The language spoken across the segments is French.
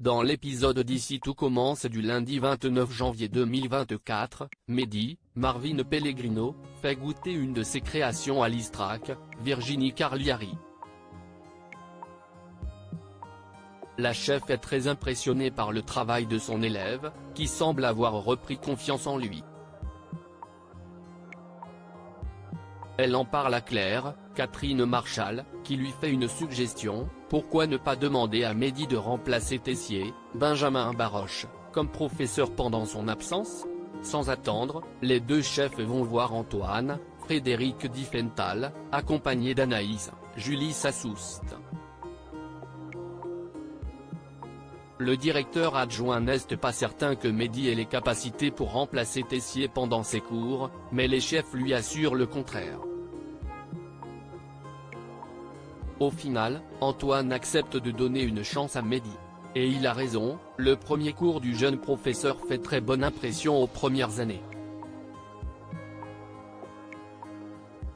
Dans l'épisode d'Ici tout commence du lundi 29 janvier 2024, Mehdi, Marvin Pellegrino, fait goûter une de ses créations à Listrac, Virginie Carliari. La chef est très impressionnée par le travail de son élève, qui semble avoir repris confiance en lui. Elle en parle à Claire, Catherine Marchal, qui lui fait une suggestion: pourquoi ne pas demander à Mehdi de remplacer Tessier, Benjamin Baroche, comme professeur pendant son absence? Sans attendre, les deux chefs vont voir Antoine, Frédéric Diffenthal, accompagné d'Anaïs, Julie Sassoust. Le directeur adjoint n'est pas certain que Mehdi ait les capacités pour remplacer Tessier pendant ses cours, mais les chefs lui assurent le contraire. Au final, Antoine accepte de donner une chance à Mehdi. Et il a raison, le premier cours du jeune professeur fait très bonne impression aux premières années.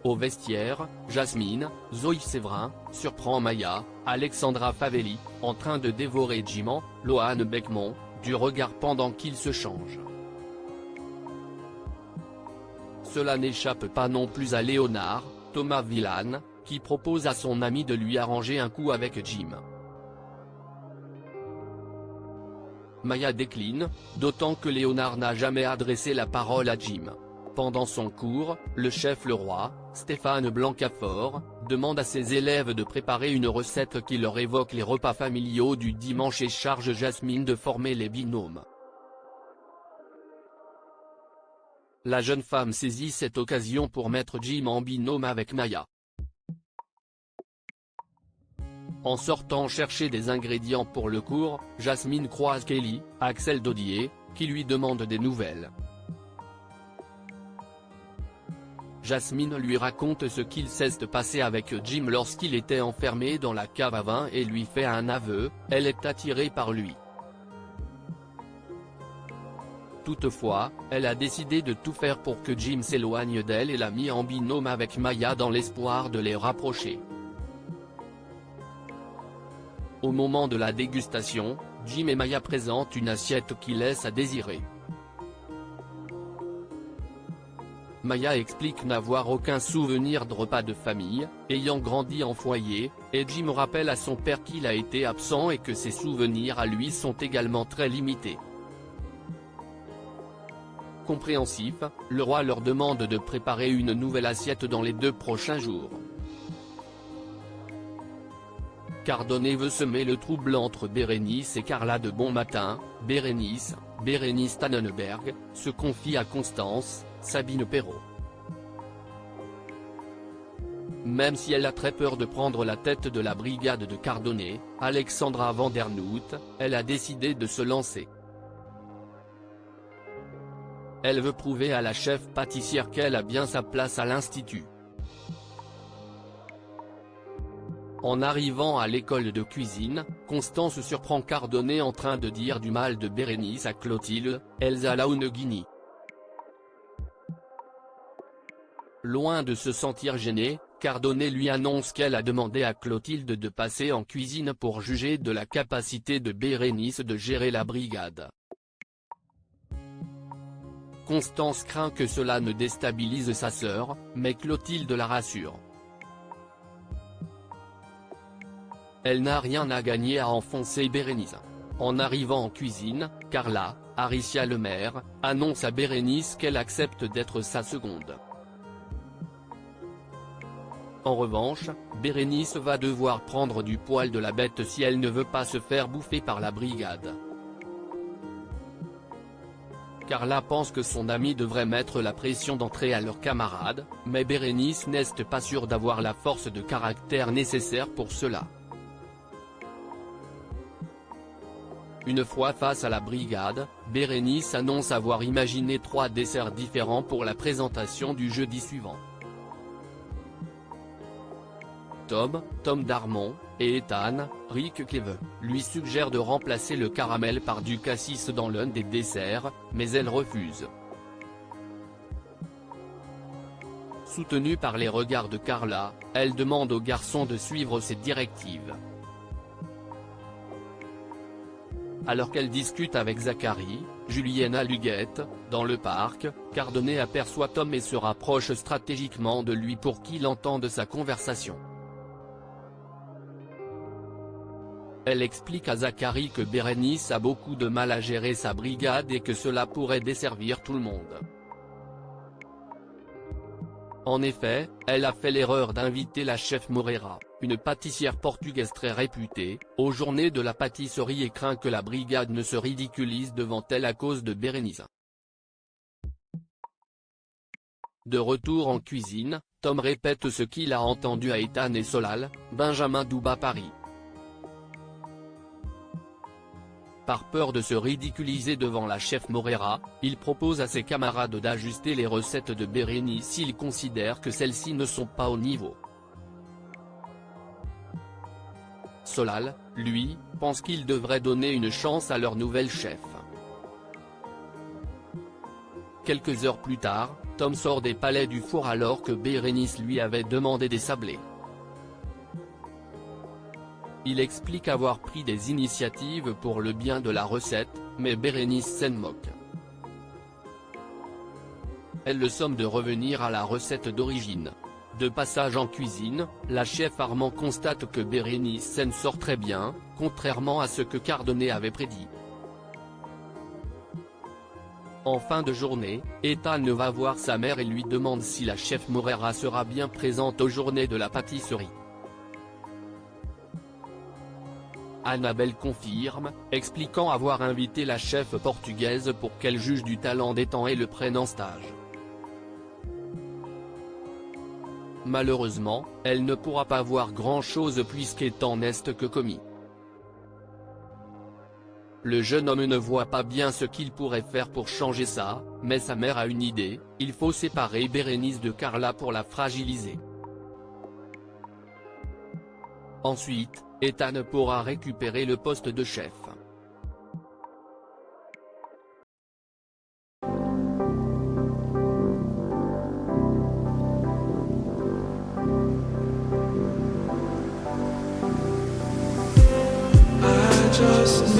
Au vestiaire, Jasmine, Zoé Séverin, surprend Maya, Alexandra Favelli, en train de dévorer Jim, Loane Beckmont, du regard pendant qu'ils se changent. Cela n'échappe pas non plus à Léonard, Thomas Villane, qui propose à son ami de lui arranger un coup avec Jim. Maya décline, d'autant que Léonard n'a jamais adressé la parole à Jim. Pendant son cours, le chef Leroy, Stéphane Blancafort, demande à ses élèves de préparer une recette qui leur évoque les repas familiaux du dimanche et charge Jasmine de former les binômes. La jeune femme saisit cette occasion pour mettre Jim en binôme avec Maya. En sortant chercher des ingrédients pour le cours, Jasmine croise Kelly, Axel Dodier, qui lui demande des nouvelles. Jasmine lui raconte ce qu'il s'est passé avec Jim lorsqu'il était enfermé dans la cave à vin et lui fait un aveu: elle est attirée par lui. Toutefois, elle a décidé de tout faire pour que Jim s'éloigne d'elle et l'a mis en binôme avec Maya dans l'espoir de les rapprocher. Au moment de la dégustation, Jim et Maya présentent une assiette qui laisse à désirer. Maya explique n'avoir aucun souvenir de repas de famille, ayant grandi en foyer, et Jim rappelle à son père qu'il a été absent et que ses souvenirs à lui sont également très limités. Compréhensif, Leroy leur demande de préparer une nouvelle assiette dans les 2 prochains jours. Cardonnet veut semer le trouble entre Bérénice et Carla de bon matin. Bérénice Tannenberg, se confie à Constance, Sabine Perrault. Même si elle a très peur de prendre la tête de la brigade de Cardonnet, Alexandra Vandernoot, elle a décidé de se lancer. Elle veut prouver à la chef pâtissière qu'elle a bien sa place à l'Institut. En arrivant à l'école de cuisine, Constance surprend Cardonnet en train de dire du mal de Bérénice à Clotilde, Elsa Launegini. Loin de se sentir gênée, Cardonnet lui annonce qu'elle a demandé à Clotilde de passer en cuisine pour juger de la capacité de Bérénice de gérer la brigade. Constance craint que cela ne déstabilise sa sœur, mais Clotilde la rassure. Elle n'a rien à gagner à enfoncer Bérénice. En arrivant en cuisine, Carla, Aricia Lemaire, annonce à Bérénice qu'elle accepte d'être sa seconde. En revanche, Bérénice va devoir prendre du poil de la bête si elle ne veut pas se faire bouffer par la brigade. Carla pense que son amie devrait mettre la pression d'entrer à leurs camarades, mais Bérénice n'est pas sûre d'avoir la force de caractère nécessaire pour cela. Une fois face à la brigade, Bérénice annonce avoir imaginé 3 desserts différents pour la présentation du jeudi suivant. Tom Darmon, et Ethan, Rick Keve, lui suggèrent de remplacer le caramel par du cassis dans l'un des desserts, mais elle refuse. Soutenue par les regards de Carla, elle demande aux garçons de suivre ses directives. Alors qu'elle discute avec Zachary, Julienne Aluguette, dans le parc, Cardone aperçoit Tom et se rapproche stratégiquement de lui pour qu'il entende sa conversation. Elle explique à Zachary que Bérénice a beaucoup de mal à gérer sa brigade et que cela pourrait desservir tout le monde. En effet, elle a fait l'erreur d'inviter la chef Moreira, une pâtissière portugaise très réputée, aux journées de la pâtisserie et craint que la brigade ne se ridiculise devant elle à cause de Bérénice. De retour en cuisine, Tom répète ce qu'il a entendu à Ethan et Solal, Benjamin Douba Paris. Par peur de se ridiculiser devant la chef Moreira, il propose à ses camarades d'ajuster les recettes de Bérénice s'il considère que celles-ci ne sont pas au niveau. Solal, lui, pense qu'il devrait donner une chance à leur nouvelle chef. Quelques heures plus tard, Tom sort des palais du four alors que Bérénice lui avait demandé des sablés. Il explique avoir pris des initiatives pour le bien de la recette, mais Bérénice s'en moque. Elle le somme de revenir à la recette d'origine. De passage en cuisine, la chef Armand constate que Bérénice s'en sort très bien, contrairement à ce que Cardone avait prédit. En fin de journée, Ethan va voir sa mère et lui demande si la chef Moreira sera bien présente aux journées de la pâtisserie. Annabelle confirme, expliquant avoir invité la chef portugaise pour qu'elle juge du talent d'Ethan et le prenne en stage. Malheureusement, elle ne pourra pas voir grand-chose puisqu'Ethan n'est que commis. Le jeune homme ne voit pas bien ce qu'il pourrait faire pour changer ça, mais sa mère a une idée, il faut séparer Bérénice de Carla pour la fragiliser. Ensuite, Ethan pourra récupérer le poste de chef. Just